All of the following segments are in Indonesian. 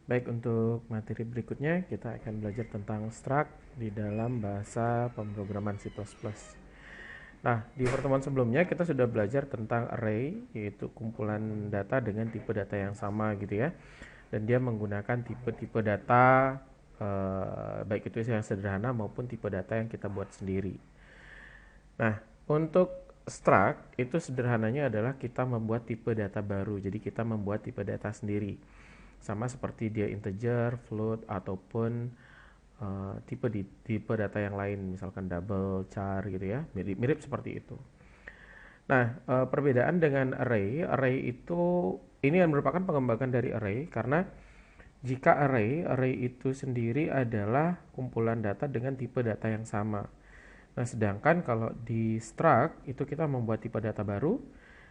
Baik, untuk materi berikutnya kita akan belajar tentang struct di dalam bahasa pemrograman C++. Nah, di pertemuan sebelumnya kita sudah belajar tentang array, yaitu kumpulan data dengan tipe data yang sama gitu ya. Dan dia menggunakan tipe-tipe data, baik itu yang sederhana maupun tipe data yang kita buat sendiri. Nah, untuk struct itu sederhananya adalah kita membuat tipe data baru. Jadi kita membuat tipe data sendiri. Sama seperti dia integer, float ataupun tipe data yang lain, misalkan double, char gitu ya. Mirip-mirip seperti itu. Nah, perbedaan dengan array itu ini merupakan pengembangan dari array karena jika array itu sendiri adalah kumpulan data dengan tipe data yang sama. Nah, sedangkan kalau di struct itu kita membuat tipe data baru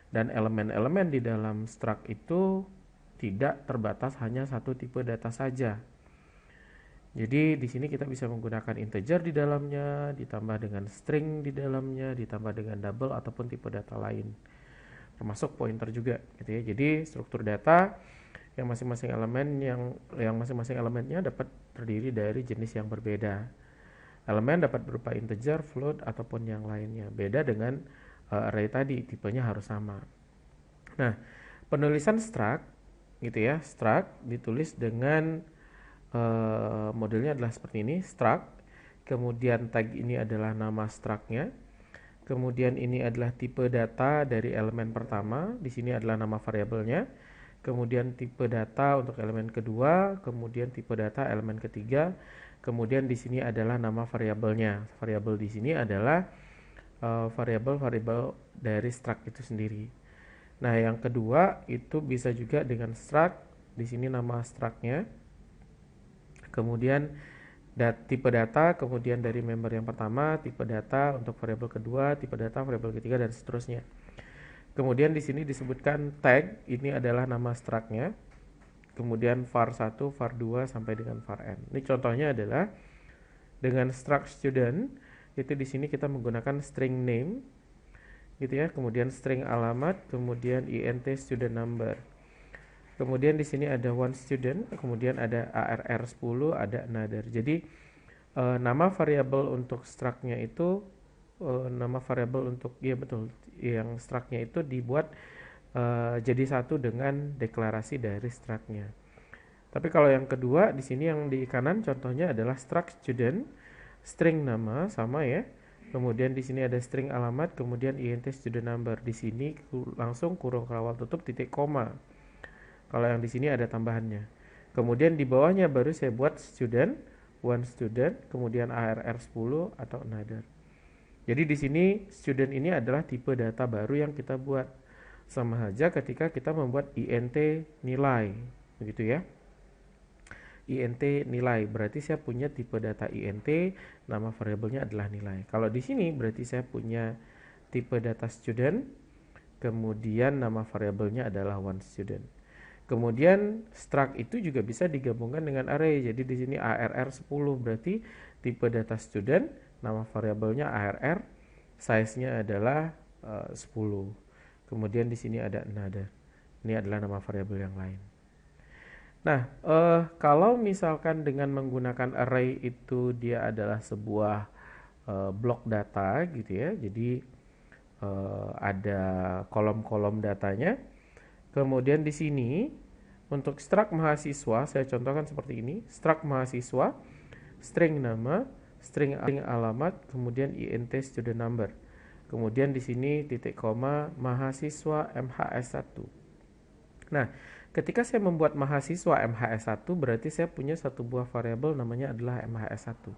dan elemen-elemen di dalam struct itu tidak terbatas hanya satu tipe data saja. Jadi di sini kita bisa menggunakan integer di dalamnya, ditambah dengan string di dalamnya, ditambah dengan double ataupun tipe data lain. Termasuk pointer juga gitu ya. Jadi struktur data yang masing-masing masing-masing elemennya dapat terdiri dari jenis yang berbeda. Elemen dapat berupa integer, float ataupun yang lainnya. Beda dengan array tadi, tipenya harus sama. Nah, penulisan struct gitu ya, struct ditulis dengan modelnya adalah seperti ini, struct, kemudian tag ini adalah nama structnya, kemudian ini adalah tipe data dari elemen pertama, di sini adalah nama variabelnya, kemudian tipe data untuk elemen kedua, kemudian tipe data elemen ketiga, kemudian di sini adalah nama variabelnya. Variabel di sini adalah variabel dari struct itu sendiri. Nah, yang kedua itu bisa juga dengan struct, di sini nama structnya, kemudian tipe data, kemudian dari member yang pertama, tipe data untuk variabel kedua, tipe data variabel ketiga dan seterusnya. Kemudian di sini disebutkan tag, ini adalah nama struct-nya. Kemudian var1, var2 sampai dengan var_n. Ini contohnya adalah dengan struct student, itu di sini kita menggunakan string name gitu ya, kemudian string alamat, kemudian int student number. Kemudian di sini ada one student, kemudian ada arr10, ada another. Jadi nama variabel untuk struct-nya itu nama variabel untuk betul, yang struct-nya itu dibuat jadi satu dengan deklarasi dari struct-nya. Tapi kalau yang kedua di sini yang di kanan contohnya adalah struct student, string nama sama ya. Kemudian di sini ada string alamat, kemudian int student number. Di sini langsung kurung kawal tutup titik koma. Kalau yang di sini ada tambahannya. Kemudian di bawahnya baru saya buat student, one student, kemudian arr10 atau another. Jadi di sini student ini adalah tipe data baru yang kita buat. Sama saja ketika kita membuat int nilai, begitu ya. int nilai berarti saya punya tipe data int, nama variabelnya adalah nilai. Kalau di sini berarti saya punya tipe data student, kemudian nama variabelnya adalah one student. Kemudian struct itu juga bisa digabungkan dengan array. Jadi di sini arr10 berarti tipe data student, nama variabelnya arr, size-nya adalah 10. Kemudian di sini ada another. Ini adalah nama variabel yang lain. Nah, kalau misalkan dengan menggunakan array itu dia adalah sebuah blok data gitu ya. Jadi ada kolom-kolom datanya. Kemudian di sini untuk struct mahasiswa saya contohkan seperti ini, struct mahasiswa, string nama, string alamat, kemudian int student number. Kemudian di sini titik koma mahasiswa MHS1. Nah, ketika saya membuat mahasiswa MHS1 berarti saya punya satu buah variabel namanya adalah MHS1.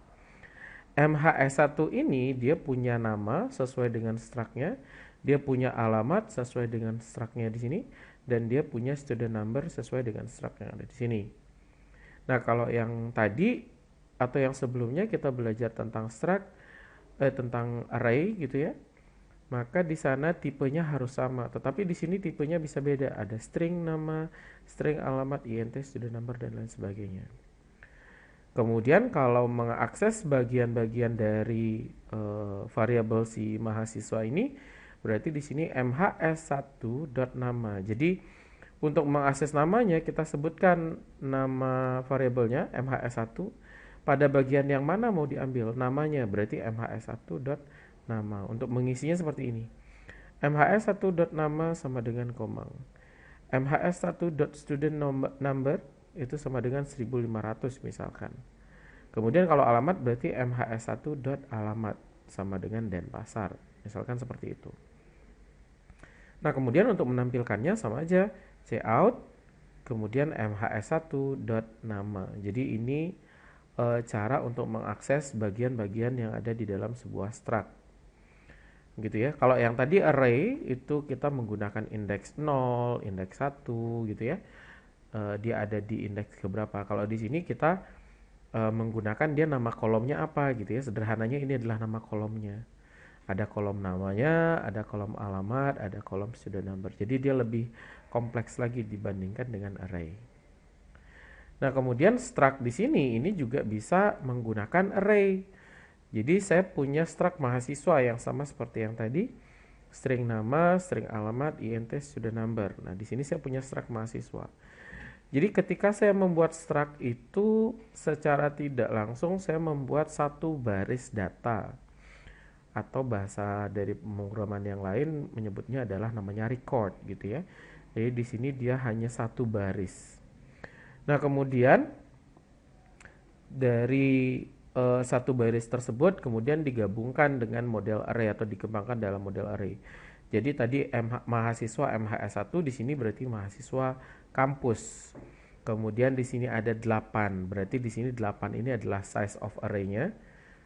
MHS1 ini dia punya nama sesuai dengan struct-nya, dia punya alamat sesuai dengan struct-nya di sini, dan dia punya student number sesuai dengan struct yang ada di sini. Nah, kalau yang tadi atau yang sebelumnya kita belajar tentang struct, tentang array gitu ya, maka di sana tipenya harus sama, tetapi di sini tipenya bisa beda. Ada string nama, string alamat, int student number dan lain sebagainya. Kemudian kalau mengakses bagian-bagian dari variabel si mahasiswa ini, berarti di sini mhs1.nama. Jadi Untuk mengakses namanya, kita sebutkan nama variabelnya mhs1. Pada bagian yang mana mau diambil namanya, berarti mhs1.nama. Untuk mengisinya seperti ini. mhs1.nama sama dengan komang. mhs1.student_number itu sama dengan 1500 misalkan. Kemudian kalau alamat berarti mhs1.alamat sama dengan Denpasar. Misalkan seperti itu. Nah, kemudian untuk menampilkannya sama aja, cout kemudian mhs1.nama. Jadi ini cara untuk mengakses bagian-bagian yang ada di dalam sebuah struct. Gitu ya. Kalau yang tadi array itu kita menggunakan indeks 0, indeks 1 gitu ya. Dia ada di indeks keberapa. Kalau di sini kita menggunakan dia nama kolomnya apa gitu ya. Sederhananya ini adalah nama kolomnya. Ada kolom namanya, ada kolom alamat, ada kolom student number. Jadi dia lebih kompleks lagi dibandingkan dengan array. Nah, kemudian struct di sini ini juga bisa menggunakan array. Jadi saya punya struct mahasiswa yang sama seperti yang tadi, string nama, string alamat, int student number. Nah, di sini saya punya struct mahasiswa. Jadi ketika saya membuat struct itu secara tidak langsung saya membuat satu baris data. Atau bahasa dari pemrograman yang lain menyebutnya adalah namanya record gitu ya. Jadi di sini dia hanya satu baris. Nah, kemudian dari satu baris tersebut kemudian digabungkan dengan model array atau dikembangkan dalam model array. Jadi tadi mahasiswa MHS1 di sini berarti mahasiswa kampus. Kemudian di sini ada 8. Berarti di sini 8 ini adalah size of array-nya.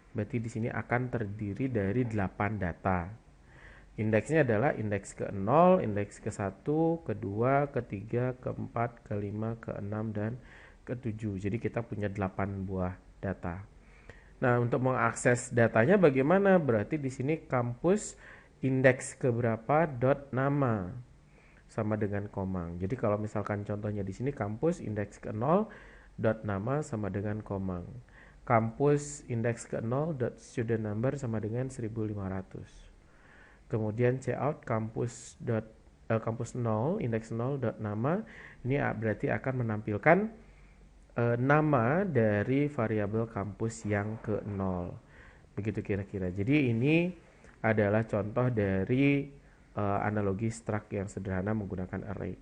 Berarti di sini akan terdiri dari 8 data. Indeksnya adalah indeks ke-0, indeks ke-1, ke-2, ke-3, ke-4, ke-5, ke-6, dan ke-7. Jadi kita punya 8 buah data. Nah, untuk mengakses datanya bagaimana? Berarti di sini kampus indeks keberapa dot nama sama dengan komang. Jadi kalau misalkan contohnya di sini kampus indeks ke-0 dot nama sama dengan komang. Kampus indeks ke-0 dot student number sama dengan 1500. Kemudian cout kampus 0 indeks 0 dot nama ini berarti akan menampilkan nama dari variabel kampus yang ke-0. Begitu kira-kira. Jadi ini adalah contoh dari analogi struct yang sederhana menggunakan array.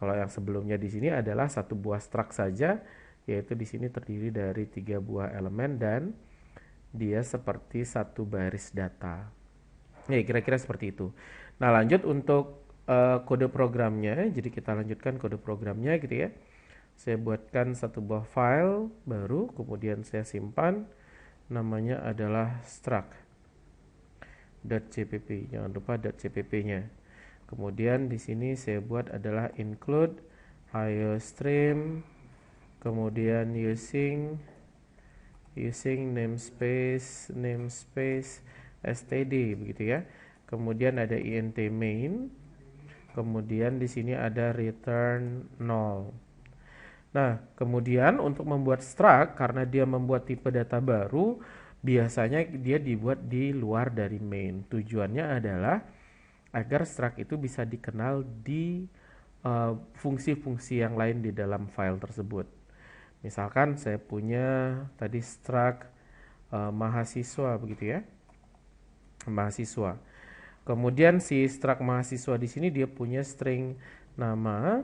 Kalau yang sebelumnya di sini adalah satu buah struct saja, yaitu di sini terdiri dari 3 buah elemen dan dia seperti satu baris data. Ya, kira-kira seperti itu. Nah, lanjut untuk kode programnya. Jadi kita lanjutkan kode programnya gitu ya. Saya buatkan satu buah file baru, kemudian saya simpan. Namanya adalah struct.cpp. Jangan lupa .cpp-nya. Kemudian di sini saya buat adalah include iostream, kemudian using namespace std begitu ya. Kemudian ada int main. Kemudian di sini ada return 0. Nah, kemudian untuk membuat struct karena dia membuat tipe data baru, biasanya dia dibuat di luar dari main. Tujuannya adalah agar struct itu bisa dikenal di fungsi-fungsi yang lain di dalam file tersebut. Misalkan saya punya tadi struct mahasiswa begitu ya. Mahasiswa. Kemudian si struct mahasiswa di sini dia punya string nama,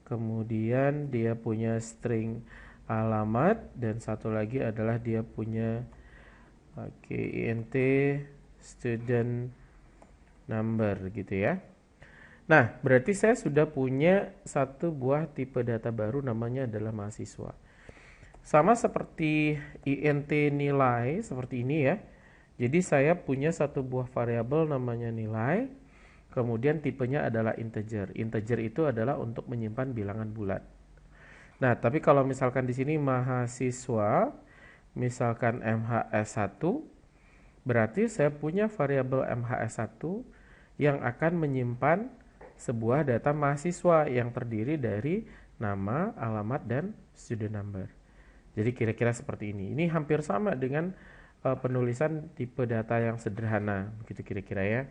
kemudian dia punya string alamat, dan satu lagi adalah dia punya int student number gitu ya. Nah, berarti saya sudah punya satu buah tipe data baru namanya adalah mahasiswa. Sama seperti int nilai seperti ini ya. Jadi saya punya satu buah variabel namanya nilai, kemudian tipenya adalah integer. Integer itu adalah untuk menyimpan bilangan bulat. Nah, tapi kalau misalkan di sini mahasiswa, misalkan MHS1, berarti saya punya variabel MHS1 yang akan menyimpan sebuah data mahasiswa yang terdiri dari nama, alamat, dan student number. Jadi kira-kira seperti ini. Ini hampir sama dengan penulisan tipe data yang sederhana, begitu kira-kira ya.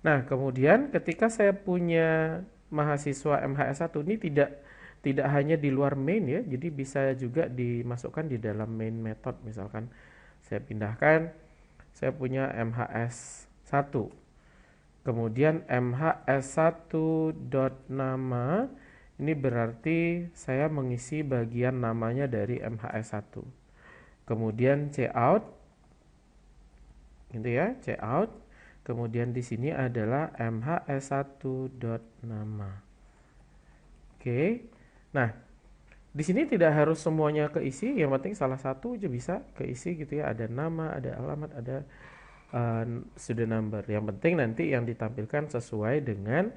Nah, kemudian ketika saya punya mahasiswa MHS1 ini tidak hanya di luar main ya, jadi bisa juga dimasukkan di dalam main method. Misalkan saya pindahkan, saya punya MHS1, kemudian MHS1.nama, ini berarti saya mengisi bagian namanya dari MHS1. Kemudian cout, gitu ya, cout. Kemudian di sini adalah MHS1.nama. Oke. Nah, di sini tidak harus semuanya keisi, yang penting salah satu aja bisa keisi gitu ya. Ada nama, ada alamat, ada student number. Yang penting nanti yang ditampilkan sesuai dengan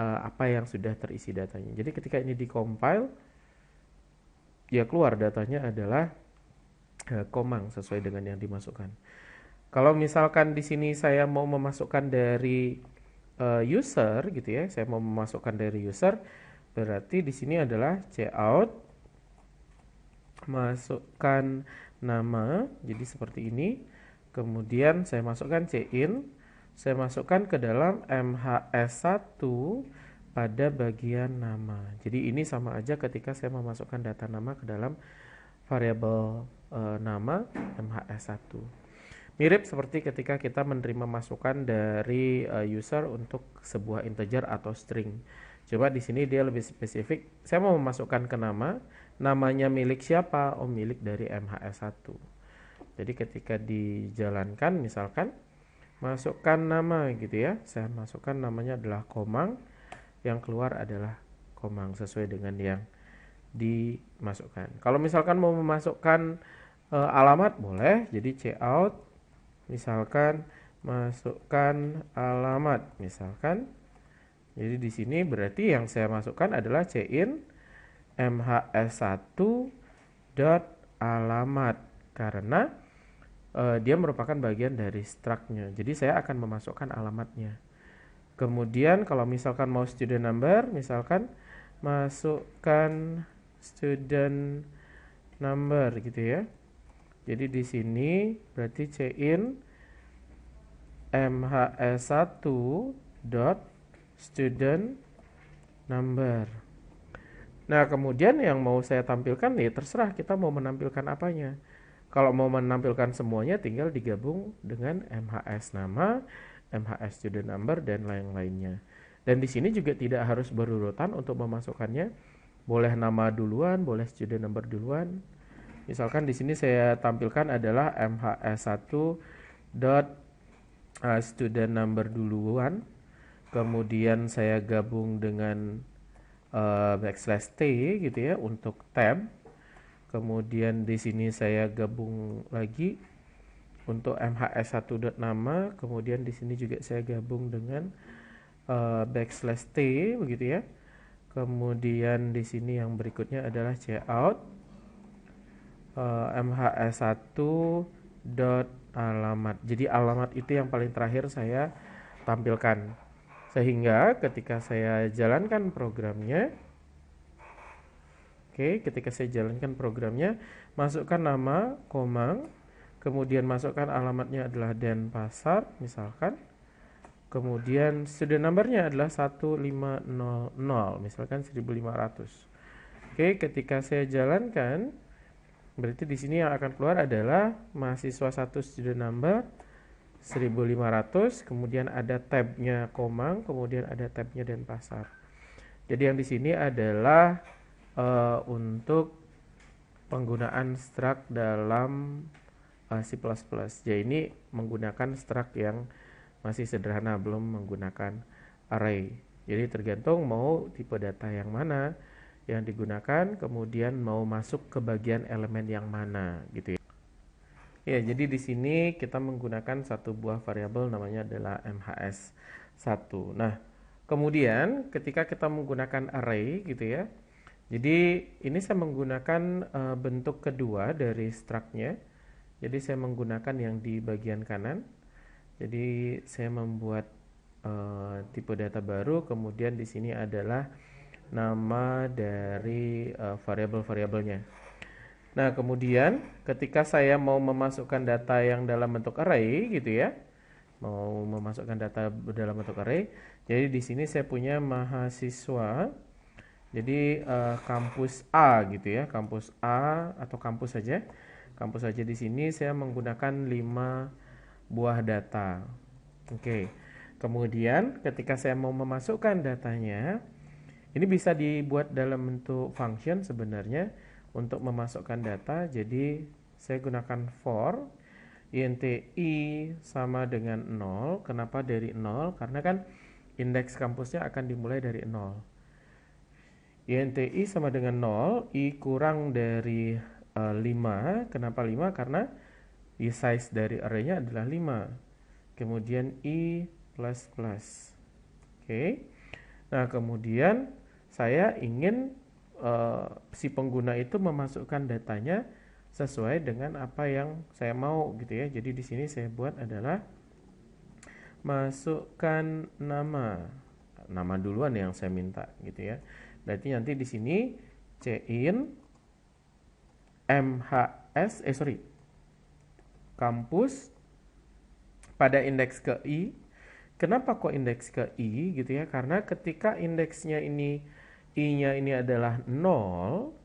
apa yang sudah terisi datanya. Jadi ketika ini di-compile, ya keluar datanya adalah komang sesuai dengan yang dimasukkan. Kalau misalkan di sini saya mau memasukkan dari user gitu ya, saya mau memasukkan dari user, berarti di sini adalah cout, masukkan nama, jadi seperti ini. Kemudian saya masukkan cin, saya masukkan ke dalam MHS1 pada bagian nama. Jadi ini sama aja ketika saya memasukkan data nama ke dalam variabel nama MHS1. Mirip seperti ketika kita menerima masukan dari user untuk sebuah integer atau string. Coba di sini dia lebih spesifik. Saya mau memasukkan ke nama, namanya milik siapa? Oh, milik dari MHS1. Jadi ketika dijalankan misalkan masukkan nama gitu ya. Saya masukkan namanya adalah komang, yang keluar adalah komang sesuai dengan yang dimasukkan. Kalau misalkan mau memasukkan alamat boleh, jadi cout misalkan masukkan alamat misalkan. Jadi di sini berarti yang saya masukkan adalah cin MHS1 dot alamat karena dia merupakan bagian dari struct-nya. Jadi saya akan memasukkan alamatnya. Kemudian kalau misalkan mau student number, misalkan masukkan student number gitu ya. Jadi di sini berarti cin MHS1 dot student number. Nah, kemudian yang mau saya tampilkan ya terserah kita mau menampilkan apanya. Kalau mau menampilkan semuanya tinggal digabung dengan MHS nama, MHS student number dan lain-lainnya. Dan di sini juga tidak harus berurutan untuk memasukkannya. Boleh nama duluan, boleh student number duluan. Misalkan di sini saya tampilkan adalah MHS1 dot student number duluan, kemudian saya gabung dengan backslash t gitu ya untuk tab. Kemudian di sini saya gabung lagi untuk MHS1 dot nama, kemudian di sini juga saya gabung dengan backslash t begitu ya. Kemudian di sini yang berikutnya adalah cout MHS1 dot alamat. Jadi alamat itu yang paling terakhir saya tampilkan. Sehingga ketika saya jalankan programnya, ketika saya jalankan programnya, masukkan nama komang, kemudian masukkan alamatnya adalah Denpasar misalkan. Kemudian student numbernya adalah 1500, misalkan 1500. Ketika saya jalankan, berarti di sini yang akan keluar adalah mahasiswa 1 student number 1500, kemudian ada tabnya komang, kemudian ada tabnya Denpasar. Jadi yang di sini adalah untuk penggunaan struct dalam C++. Ya ini menggunakan struct yang masih sederhana, belum menggunakan array. Jadi tergantung mau tipe data yang mana yang digunakan, kemudian mau masuk ke bagian elemen yang mana gitu ya. Ya, jadi di sini kita menggunakan satu buah variabel namanya adalah MHS1. Nah, kemudian ketika kita menggunakan array gitu ya. Jadi ini saya menggunakan bentuk kedua dari struct-nya. Jadi saya menggunakan yang di bagian kanan. Jadi saya membuat tipe data baru, kemudian di sini adalah nama dari variabel-variabelnya. Nah, kemudian ketika saya mau memasukkan data yang dalam bentuk array gitu ya, mau memasukkan data dalam bentuk array. Jadi di sini saya punya mahasiswa. Jadi kampus A gitu ya, kampus A atau kampus saja. Kampus saja di sini saya menggunakan 5 buah data. Oke. Kemudian ketika saya mau memasukkan datanya, ini bisa dibuat dalam bentuk function sebenarnya untuk memasukkan data. Jadi saya gunakan for int i sama dengan 0. Kenapa dari 0? Karena kan indeks kampusnya akan dimulai dari 0. int i sama dengan 0, i kurang dari 5. Kenapa 5? Karena size dari array-nya adalah 5. Kemudian i plus plus. Oke. Nah, kemudian saya ingin si pengguna itu memasukkan datanya sesuai dengan apa yang saya mau gitu ya. Jadi di sini saya buat adalah masukkan nama. Nama duluan yang saya minta gitu ya. Berarti nanti di sini cin kampus pada indeks ke i. Kenapa kok indeks ke i gitu ya? Karena ketika indeksnya ini i-nya ini adalah 0,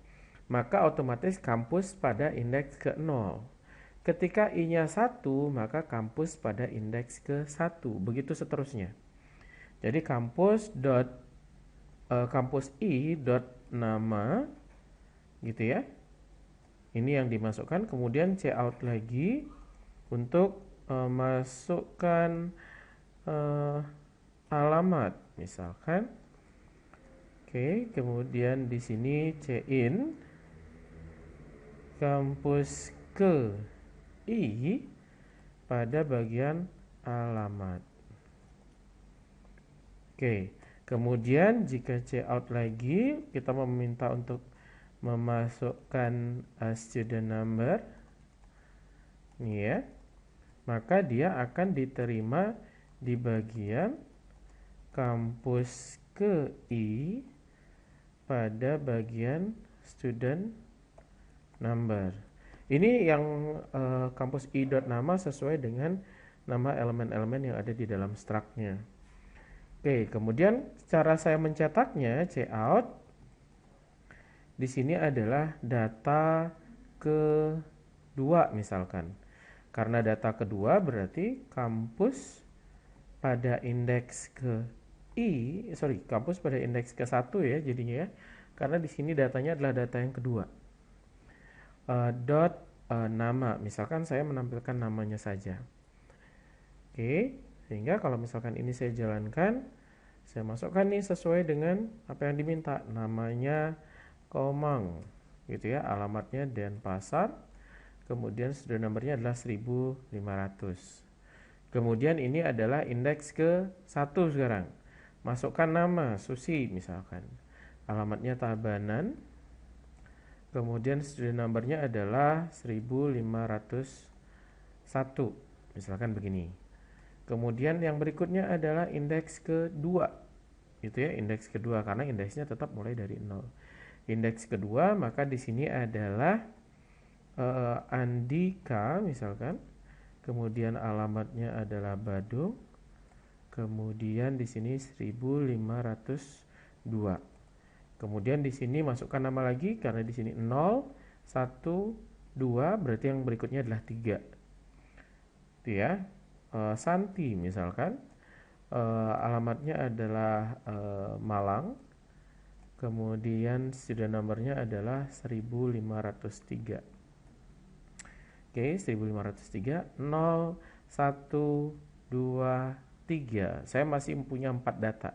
maka otomatis kampus pada indeks ke 0. Ketika i-nya 1, maka kampus pada indeks ke 1. Begitu seterusnya. Jadi kampus i dot nama gitu ya. Ini yang dimasukkan, kemudian cout lagi untuk masukkan alamat misalkan. Oke, kemudian di sini cin kampus ke i pada bagian alamat. Oke, kemudian jika cout lagi kita meminta untuk memasukkan student number nih ya, maka dia akan diterima di bagian kampus ke i pada bagian student number. Ini yang kampus i dot nama sesuai dengan nama elemen-elemen yang ada di dalam struct-nya. Oke, kemudian cara saya mencetaknya cout di sini adalah data kedua misalkan. Karena data kedua berarti kampus pada indeks ke kampus pada indeks ke 1 ya jadinya ya. Karena di sini datanya adalah data yang kedua. Nama, misalkan saya menampilkan namanya saja. Oke, sehingga kalau misalkan ini saya jalankan, saya masukkan nih sesuai dengan apa yang diminta. Namanya Komang gitu ya, alamatnya Denpasar, kemudian student numbernya adalah 1500. Kemudian ini adalah indeks ke 1 sekarang. Masukkan nama Susi misalkan, alamatnya Tabanan, kemudian student numbernya adalah 1501 misalkan begini. Kemudian yang berikutnya adalah indeks kedua gitu ya, indeks kedua karena indeksnya tetap mulai dari 0. Indeks kedua, maka di sini adalah Andika misalkan, kemudian alamatnya adalah Badung, kemudian di sini 1502. Kemudian di sini masukkan nama lagi karena di sini 0, 1, 2, berarti yang berikutnya adalah 3. Itu ya. Santi misalkan, alamatnya adalah Malang. Kemudian student numbernya adalah 1503. Oke, 1503, 0, 1, 2, 3. Saya masih punya 4 data.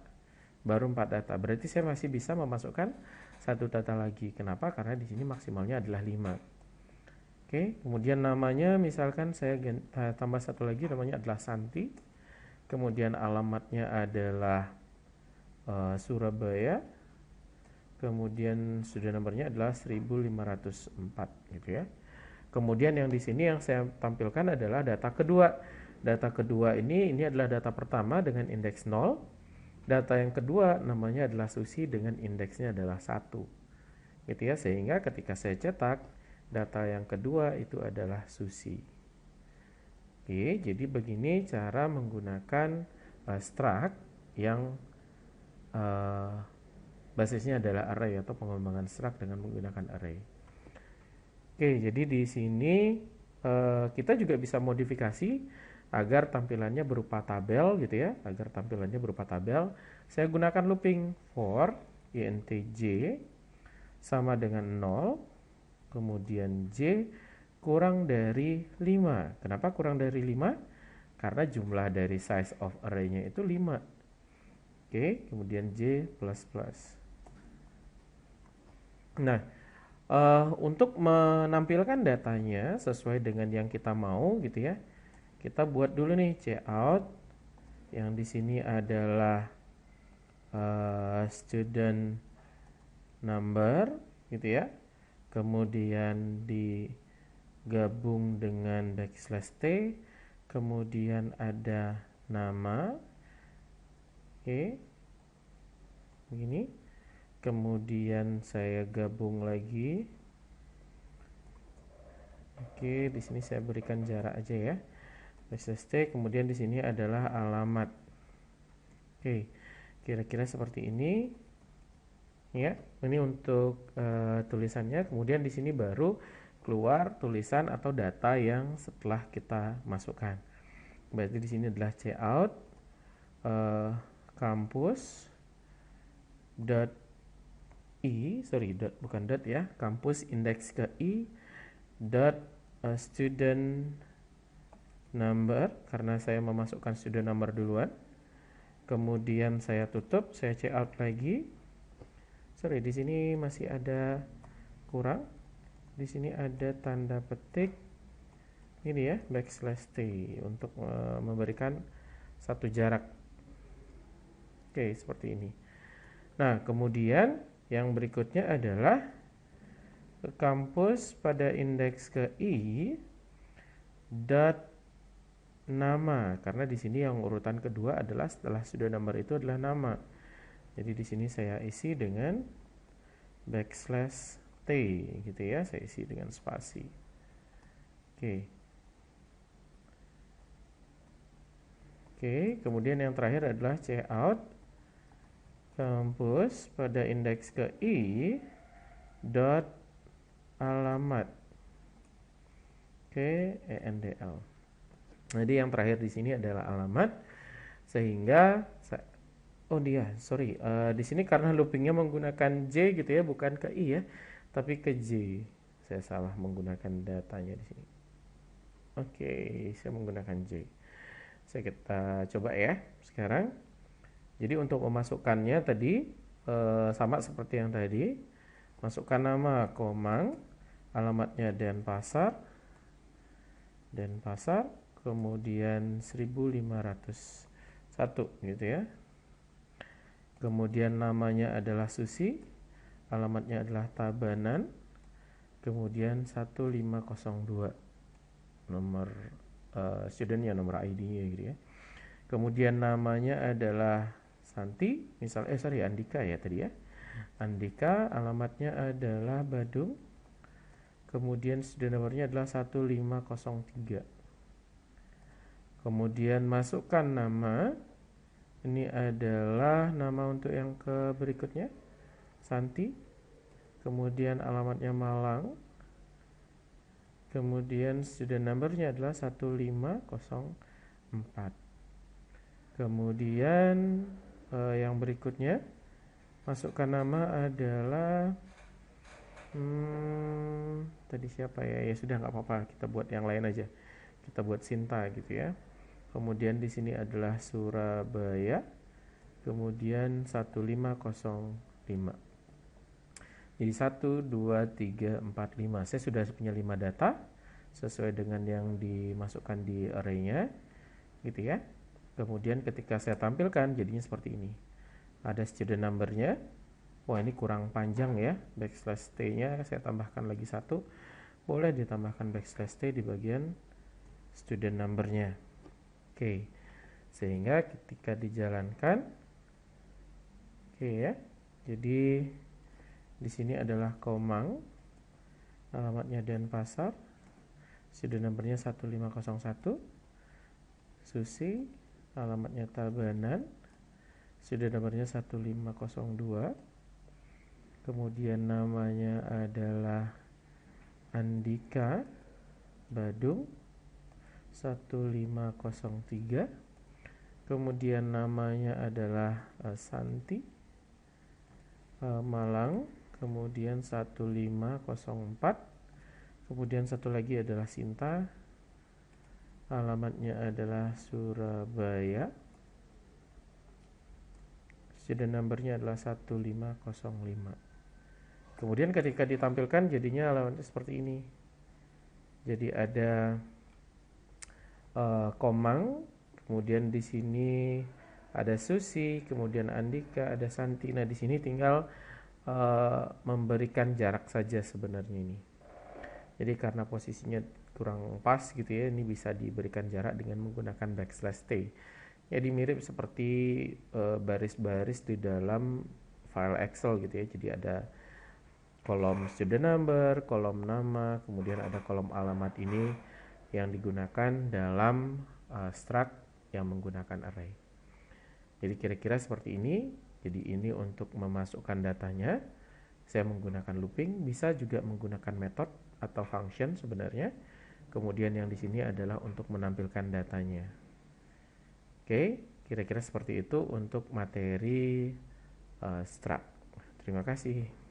Baru 4 data. Berarti saya masih bisa memasukkan 1 data lagi. Kenapa? Karena di sini maksimalnya adalah 5. Oke, kemudian namanya misalkan saya tambah 1 lagi, namanya adalah Santi. Kemudian alamatnya adalah Surabaya. Kemudian student numbernya adalah 1504 gitu ya. Kemudian yang di sini yang saya tampilkan adalah data kedua. Data kedua ini adalah data pertama dengan indeks 0. Data yang kedua namanya adalah Susi dengan indeksnya adalah 1. Gitu ya, sehingga ketika saya cetak data yang kedua itu adalah Susi. Oke, jadi begini cara menggunakan struct yang basisnya adalah array atau pengembangan struct dengan menggunakan array. Oke, jadi di sini kita juga bisa modifikasi agar tampilannya berupa tabel gitu ya, agar tampilannya berupa tabel. Saya gunakan looping for int j sama dengan 0, kemudian j kurang dari 5. Kenapa kurang dari 5? Karena jumlah dari size of array-nya itu 5. Oke, kemudian j plus plus. Nah, untuk menampilkan datanya sesuai dengan yang kita mau gitu ya, kita buat dulu nih cout yang di sini adalah student number gitu ya, kemudian digabung dengan backslash t, kemudian ada nama, oke, begini, kemudian saya gabung lagi, oke, di sini saya berikan jarak aja ya, backslash t, kemudian di sini adalah alamat, oke, kira-kira seperti ini. Ya, ini untuk tulisannya. Kemudian di sini baru keluar tulisan atau data yang setelah kita masukkan. Berarti di sini adalah cout kampus dot bukan dot ya, kampus indeks ke i dot student number, karena saya memasukkan student number duluan. Kemudian saya tutup, saya cout lagi. Sorry, di sini masih ada kurang. Di sini ada tanda petik ini ya, backslash t untuk memberikan satu jarak. Oke, seperti ini. Nah, kemudian yang berikutnya adalah ke kampus pada indeks ke i dot nama, karena di sini yang urutan kedua adalah setelah student number itu adalah nama. Jadi di sini saya isi dengan backslash t gitu ya, saya isi dengan spasi. Oke, kemudian yang terakhir adalah cout kampus pada indeks ke i dot alamat. Oke, endl. Jadi yang terakhir di sini adalah alamat, sehingga di sini karena loopingnya menggunakan j gitu ya, bukan ke i ya, tapi ke j. Saya salah menggunakan datanya di sini. Oke, saya menggunakan j. Kita coba ya sekarang. Jadi untuk memasukkannya tadi sama seperti yang tadi, masukkan nama Komang, alamatnya Denpasar, kemudian 1501 gitu ya. Kemudian namanya adalah Susi, alamatnya adalah Tabanan, kemudian 1502 nomor studentnya, nomor ID-nya gitu ya. Kemudian namanya adalah Santi, Andika ya tadi ya. Andika, alamatnya adalah Badung, kemudian student nomornya adalah 1503. Kemudian masukkan nama. Ini adalah nama untuk yang ke berikutnya, Santi. Kemudian alamatnya Malang. Kemudian student numbernya adalah 1504. Kemudian yang berikutnya, masukkan nama adalah tadi siapa ya? Ya sudah, nggak apa-apa, kita buat yang lain aja. Kita buat Sinta gitu ya. Kemudian di sini adalah Surabaya, kemudian 1505. Jadi 1, 2, 3, 4, 5. Saya sudah punya 5 data sesuai dengan yang dimasukkan di array-nya, gitu ya. Kemudian ketika saya tampilkan jadinya seperti ini. Ada student number-nya. Wah, ini kurang panjang ya. Backslash t-nya saya tambahkan lagi 1. Boleh ditambahkan backslash t di bagian student number-nya. Oke, sehingga ketika dijalankan, oke ya, jadi di sini adalah Komang, alamatnya Denpasar, student number-nya 1501, Susi, alamatnya Tabanan, student nomornya 1502, kemudian namanya adalah Andika, Badung 1503, kemudian namanya adalah Santi, Malang, kemudian 1504, kemudian satu lagi adalah Sinta, alamatnya adalah Surabaya, student numbernya adalah 1505. Kemudian ketika ditampilkan jadinya alamatnya seperti ini. Jadi ada Komang, kemudian di sini ada Susi, kemudian Andika, ada Santi. Nah, di sini tinggal memberikan jarak saja sebenarnya ini. Jadi karena posisinya kurang pas gitu ya, ini bisa diberikan jarak dengan menggunakan backslash T. Jadi mirip seperti baris-baris di dalam file Excel gitu ya. Jadi ada kolom student number, kolom nama, kemudian ada kolom alamat ini yang digunakan dalam struct yang menggunakan array. Jadi kira-kira seperti ini. Jadi ini untuk memasukkan datanya. Saya menggunakan looping, bisa juga menggunakan method atau function sebenarnya. Kemudian yang di sini adalah untuk menampilkan datanya. Oke, kira-kira seperti itu untuk materi struct. Terima kasih.